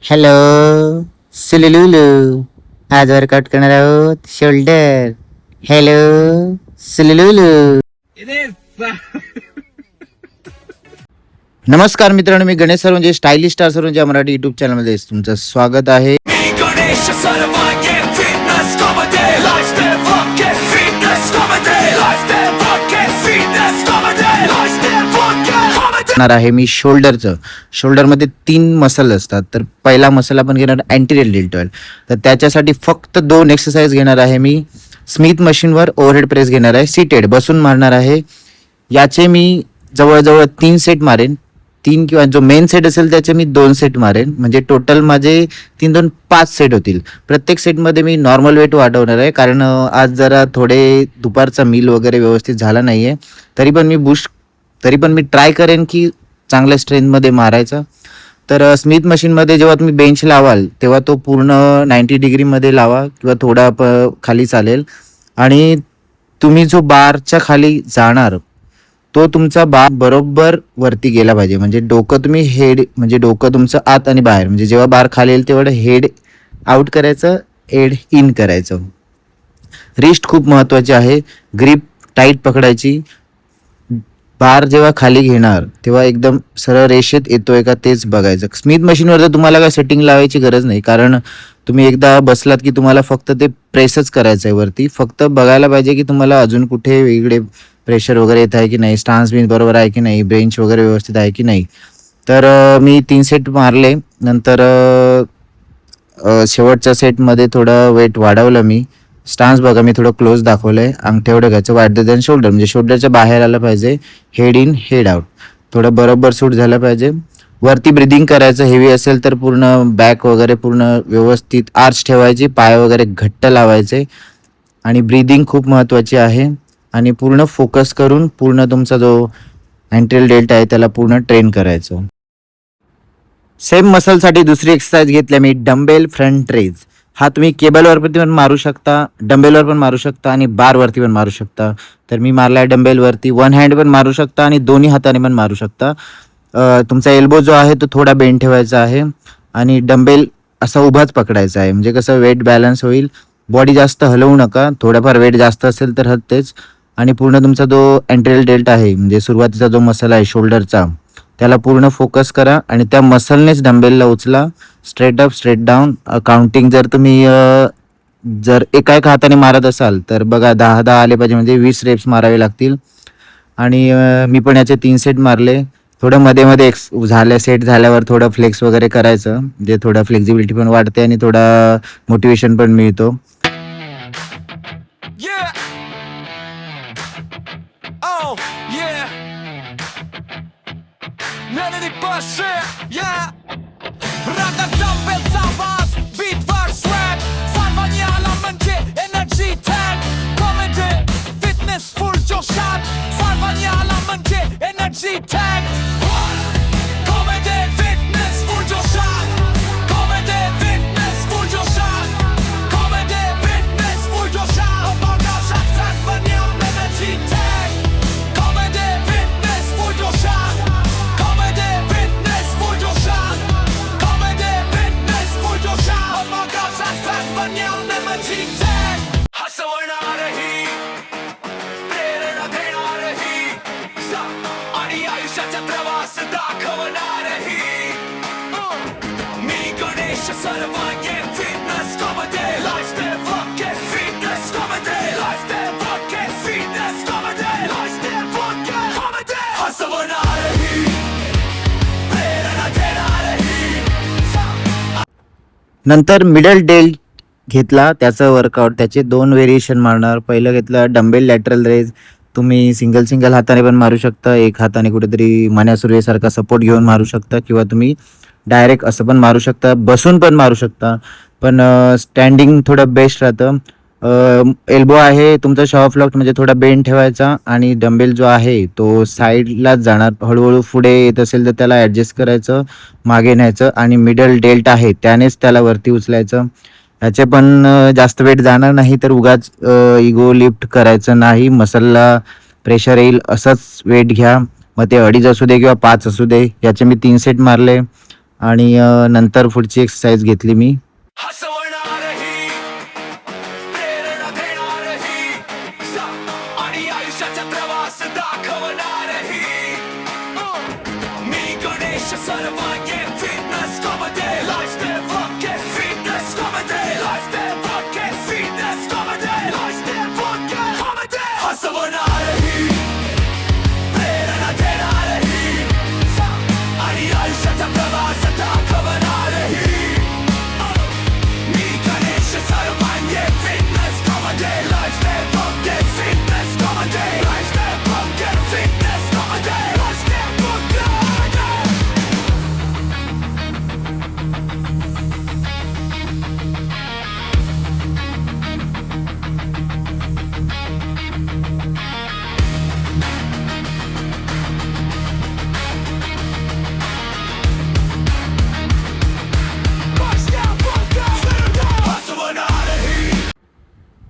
Hello सुलुलुलू, आज workout करणार आहोत शोल्डर. हॅलो सुलुलुलू. नमस्कार मित्रांनो, मी Ganesh Sarvanje, stylish star Sarvanje Marathi YouTube चॅनलमध्ये तुमचं स्वागत आहे. आहे मी शोल्डरमध्ये 3 मसल असतात. तर पहिला मसल आपण घेणार अँटीरियर डेल्टॉइड. तर त्याच्यासाठी फक्त 2 एक्सरसाइज घेणार आहे मी. स्मिथ मशीनवर ओव्हरहेड प्रेस घेणार आहे, सीटेड बसून मारणार आहे. याचे मी जवळजवळ 3 सेट मारेन. 3 किंवा जो मेन सेट असेल त्याचे मी 2 सेट मारेन. म्हणजे टोटल माझे 3 2 5 सेट होतील. प्रत्येक सेटमध्ये मी नॉर्मल वेट वाढवणार आहे, कारण आज जरा थोडे दुपारचा मील वगैरे व्यवस्थित झाला नाहीये. तरी पण मी ट्राय करेन की चांगल्या स्ट्रेंथमध्ये मारायचा. तर स्मिथ मशीनमध्ये जेव्हा तुम्ही बेंच लावाल तेव्हा तो पूर्ण 90 डिग्रीमध्ये लावा किंवा थोडा खाली चालेल. आणि तुम्ही जो बारच्या खाली जाणार तो तुमचा बार बरोबर वरती गेला पाहिजे. म्हणजे डोकं तुम्ही हेड, म्हणजे डोकं तुमचं आत आणि बाहेर, म्हणजे जेव्हा बार खाली येईल तेवढं हेड आउट करायचं, हेड इन करायचं. रिस्ट खूप महत्त्वाची आहे. ग्रिप टाईट पकडायची. बार जेव्हा खाली घेणार तेव्हा एकदम सरळ रेषेत येतोय का तेच बघायचं. स्मिथ मशीनवर तर तुम्हाला काय सेटिंग लावायची गरज नाही, कारण तुम्ही एकदा बसलात की तुम्हाला फक्त ते प्रेसच करायचं आहे वरती. फक्त बघायला पाहिजे की तुम्हाला अजून कुठे वेगळे प्रेशर वगैरे येत आहे की नाही, स्टान्स बिन्स बरोबर आहे की नाही, बेंच वगैरे व्यवस्थित आहे की नाही. तर मी 3 सेट मारले. नंतर शेवटच्या सेटमध्ये थोडं वेट वाढवलं मी. स्टान्स बघा, मी थोडं क्लोज दाखवलंय. अंगठे एवढं घ्यायचं, वाढते देन शोल्डर, म्हणजे शोल्डरच्या बाहेर आलं पाहिजे. हेड इन हेड आउट, थोडं बरोबर सूट झालं पाहिजे. वरती ब्रिदिंग करायचं. हेवी असेल तर पूर्ण बॅक वगैरे पूर्ण व्यवस्थित आर्च ठेवायची, पाय वगैरे घट्ट लावायचे. आणि ब्रिदिंग खूप महत्त्वाची आहे. आणि पूर्ण फोकस करून पूर्ण तुमचा जो अँटीरियर डेल्टा आहे त्याला पूर्ण ट्रेन करायचं. सेम मसलसाठी दुसरी एक्सरसाइज घेतली मी, डंबेल फ्रंट रेज. हा तुम्ही केबलवरती पण मारू शकता, डंबेलवर पण मारू शकता आणि बारवरती पण मारू शकता. तर मी मारलाय डंबेलवरती. 1 हँड पण मारू शकता आणि दोन्ही हाताने पण मारू शकता. तुमचा एल्बो जो आहे तो थोडा बेंड ठेवायचा आहे आणि डंबेल असा उभाच पकडायचा आहे. म्हणजे कसं वेट बॅलन्स होईल. बॉडी जास्त हलवू नका, थोडाफार वेट जास्त असेल तर हलतेच. आणि पूर्ण तुमचा जो अँटीरियर डेल्टा आहे, म्हणजे सुरुवातीचा जो मसल आहे शोल्डरचा, त्याला पूर्ण फोकस करा आणि त्या मसलनेच डंबेलला उचला. Straight up straight down. Counting जर तुम्ही जर एका हाताने मारत असाल तर बघा 10-10 आले पाहिजे, म्हणजे 20 रेप्स मारावे लागतील. आणि मी पण याचे 3 सेट मारले. थोडं मध्ये मध्ये सेट झाल्यावर थोडं फ्लेक्स वगैरे करायचं, म्हणजे थोडं फ्लेक्झिबिलिटी पण वाढते आणि थोडा मोटिवेशन पण मिळतो. नंतर मिडल डेल्ट घेतला, त्याचं वर्कआउट त्याचे 2 व्हेरिएशन मारणार. पहिलं घेतलं डंबेल लॅटरल रेज. तुम्ही सिंगल हाताने पण मारू शकता, एक हाताने कुठेतरी मन्या सुर्वेसारखा सपोर्ट घेऊन मारू शकता, किंवा तुम्ही डायरेक्ट असं पण मारू शकता, बसून पण मारू शकता. पण स्टँडिंग थोडं बेस्ट राहतं. एल्बो आहे तुमचा शॉप लॉक म्हणजे थोडा बेंड ठेवायचा, आणि डंबेल जो आहे तो साईडलाच जाणार. हळूहळू पुढे येत असेल तर त्याला ॲडजस्ट करायचं, मागे न्यायचं, आणि मिडल डेल्ट आहे त्यानेच त्याला वरती उचलायचं. ह्याचे पण जास्त वेट जाणार नाही, तर उगाच इगो लिफ्ट करायचं नाही. मसलला प्रेशर येईल असंच वेट घ्या. मग ते 2.5 असू दे किंवा 5 असू दे. याचे मी 3 सेट मारले, आणि नंतर पुढची एक्सरसाइज घेतली मी. हसवणारही, प्रेरणा देणारही, आणि आयुष्याचा प्रवास दाखवणारही. मी Ganesh Sarvange fitness comedy lifestyle podcast. Fitness comedy lifestyle podcast. Fitness comedy lifestyle podcast. Comedy हसवणारही, प्रेरणा देणारही, आणि आयुष्याचा प्रवास दाखवणारही. मी Ganesh Sarvange fitness comedy lifestyle podcast. Fitness comedy lifestyle podcast. Fitness comedy lifestyle podcast.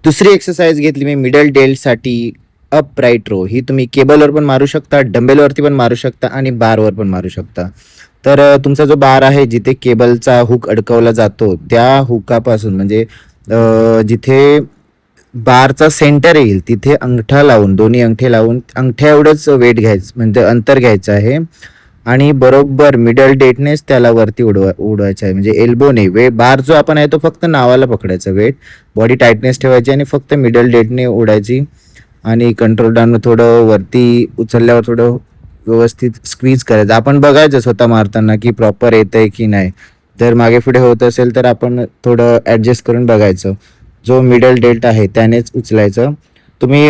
दुसरी एक्सरसाइज घेतली मी मिडल डेल्टसाठी अप राईट रो. ही तुम्ही केबलवर पण मारू शकता, डंबेलवरती पण मारू शकता, आणि बारवर पण मारू शकता. तर तुमचा जो बार आहे जिथे केबलचा हुक अडकवला जातो त्या हुकापासून म्हणजे जिथे बारचा सेंटर येईल तिथे अंगठा लावून, दोन्ही अंगठे लावून अंगठ्या एवढंच वेट घ्यायचं, म्हणजे अंतर घ्यायचं आहे, आणि बरोबर मिडल डेटनेच त्याला वरती उडवायचं आहे. म्हणजे एल्बोने बार जो आपण आहे तो फक्त नावाला पकडायचा, वेट बॉडी टाईटनेस ठेवायची आणि फक्त मिडल डेटने उडायची. आणि कंट्रोल डाऊन थोडं वरती उचलल्यावर थोडं व्यवस्थित स्क्वीज करायचं. आपण बघायचं स्वतः मारताना की प्रॉपर येत आहे की नाही. जर मागे पुढे होत असेल तर आपण थोडं ॲडजस्ट करून बघायचं. जो मिडल डेल्ट आहे त्यानेच उचलायचं. तुम्ही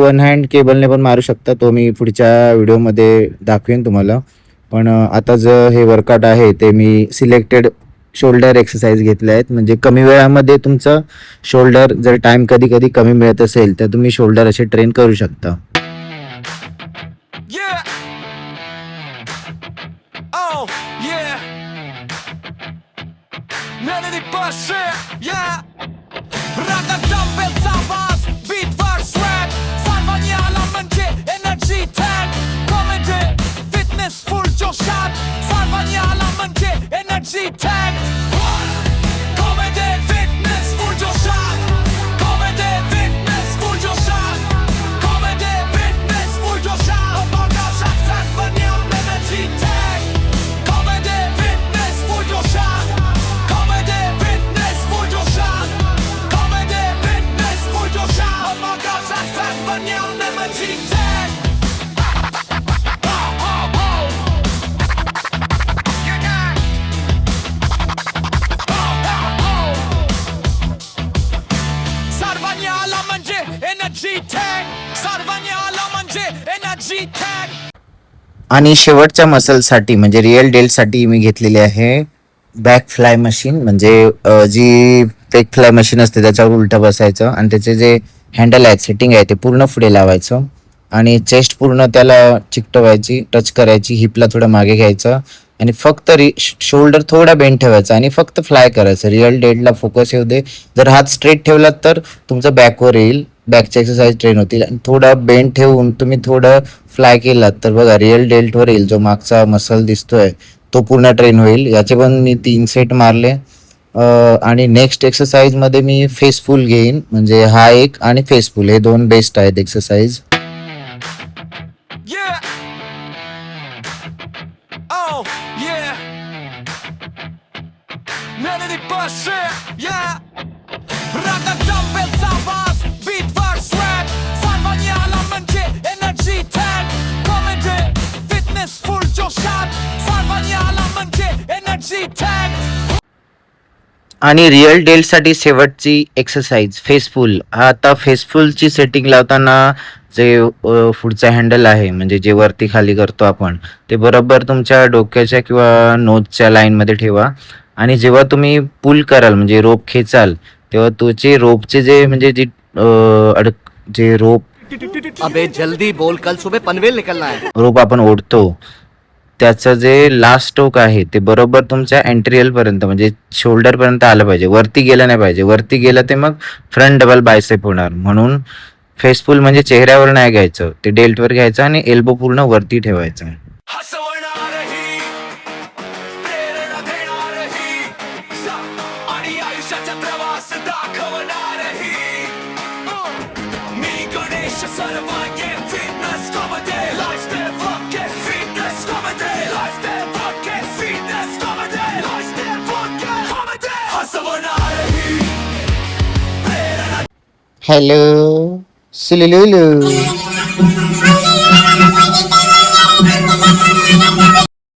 वन हँड केबलने पण मारू शकता, तो मी पुढच्या व्हिडिओमध्ये दाखवेन तुम्हाला. पण आता जे हे वर्कआउट आहे ते मी सिलेक्टेड शोल्डर एक्सरसाइज घेतल्या आहेत. म्हणजे कमी वेळामध्ये तुमचं शोल्डर, जर टाइम कधी कधी कमी मिळत असेल तर तुम्ही शोल्डर असे ट्रेन करू शकता. Yeah. Oh, yeah. Melody Pasha, yeah. Raga dumbbellचा आवाज, beatवर swag, सर्वांना म्हणजे energy tag. Comedy, fitness full जोशात, सर्वांना म्हणजे energy tag. Comedy, fitness full जोशात. Comedy, fitness full जोशात. Comedy, fitness full जोशात. बघा सर्वांना energy tag. Comedy, fitness full जोशात. Comedy, fitness full जोशात. Comedy, fitness full जोशात. बघा सर्वांना energy tag. सर्वांना म्हणजे energy tag. सर्वांना म्हणजे energy tag. आणि शेवटच्या मसलसाठी म्हणजे रिअल डेल्टसाठी मी घेतलेली आहे बॅक फ्लाय मशीन. म्हणजे जी फेक फ्लाय मशीन असते त्याच्यावर उलटं बसायचं, आणि त्याचे जे हँडल आहेत, सेटिंग आहे, ते पूर्ण पुढे लावायचं, आणि चेस्ट पूर्ण त्याला चिकटवायची, टच करायची, हिपला थोडं मागे घ्यायचं, आणि फक्त शोल्डर थोडा बेंड ठेवायचा आणि फक्त फ्लाय करायचं. रिअल डेल्टला फोकस येऊ दे. जर हात स्ट्रेट ठेवलात तर तुमचं बॅकवर येईल, बॅकच्या एक्सरसाइज ट्रेन होतील. आणि थोडा बेंड ठेवून तुम्ही थोडं फ्लाय केलात तर बघा रिअल डेल्टवर येईल, जो मागचा मसल दिसतोय तो पूर्ण ट्रेन होईल. याचे पण मी 3 सेट मारले. आणि नेक्स्ट एक्सरसाइजमध्ये मी फेसफुल घेईन, म्हणजे हा एक आणि फेसफुल, हे 2 बेस्ट आहेत exercise. Yeah. Oh, yeah. Melody Pasha, yeah. Raga dumbbellचा आवाज, beatवर swag, सर्वांना म्हणजे energy tag. Comedy, fitness full जोशात, सर्वांना म्हणजे energy tag. आणि रिअल डेल्टसाठी शेवटची एक्सरसाइज फेसफुल. हा आता फेसफुलची सेटिंग लावताना जे पुढचा हँडल आहे म्हणजे जे वरती खाली करतो आपण, ते बरोबर तुमच्या डोक्याच्या किंवा नोजच्या लाईनमध्ये ठेवा. आणि जेव्हा तुम्ही पुल कराल म्हणजे रोप खेचाल, तेव्हा तुझे रोपचे जे म्हणजे जे रोप अबे जल्दी बोल, कल सुबह पनवेल निकलना है. रोप आपण ओढतो, त्याचं जे लास्ट स्टोक आहे ते बरोबर तुमच्या एंट्रियल पर्यंत म्हणजे शोल्डर पर्यंत आलं पाहिजे, वरती गेलं नाही पाहिजे. वरती गेलं ते मग फ्रंट डबल बायसेप होणार. म्हणून फेसफुल म्हणजे चेहऱ्यावर नाही घ्यायचं, ते डेल्टवर घ्यायचं आणि एल्बो पूर्ण वरती ठेवायचं. हसवणारही, प्रेरणा देणारही, आणि आयुष्याचा प्रवास दाखवणारही. मी Ganesh Sarvange fitness comedy lifestyle podcast fitness comedy lifestyle podcast fitness comedy lifestyle podcast comedy हसवणारही प्रेरणा हॅलो सुलुलुलु.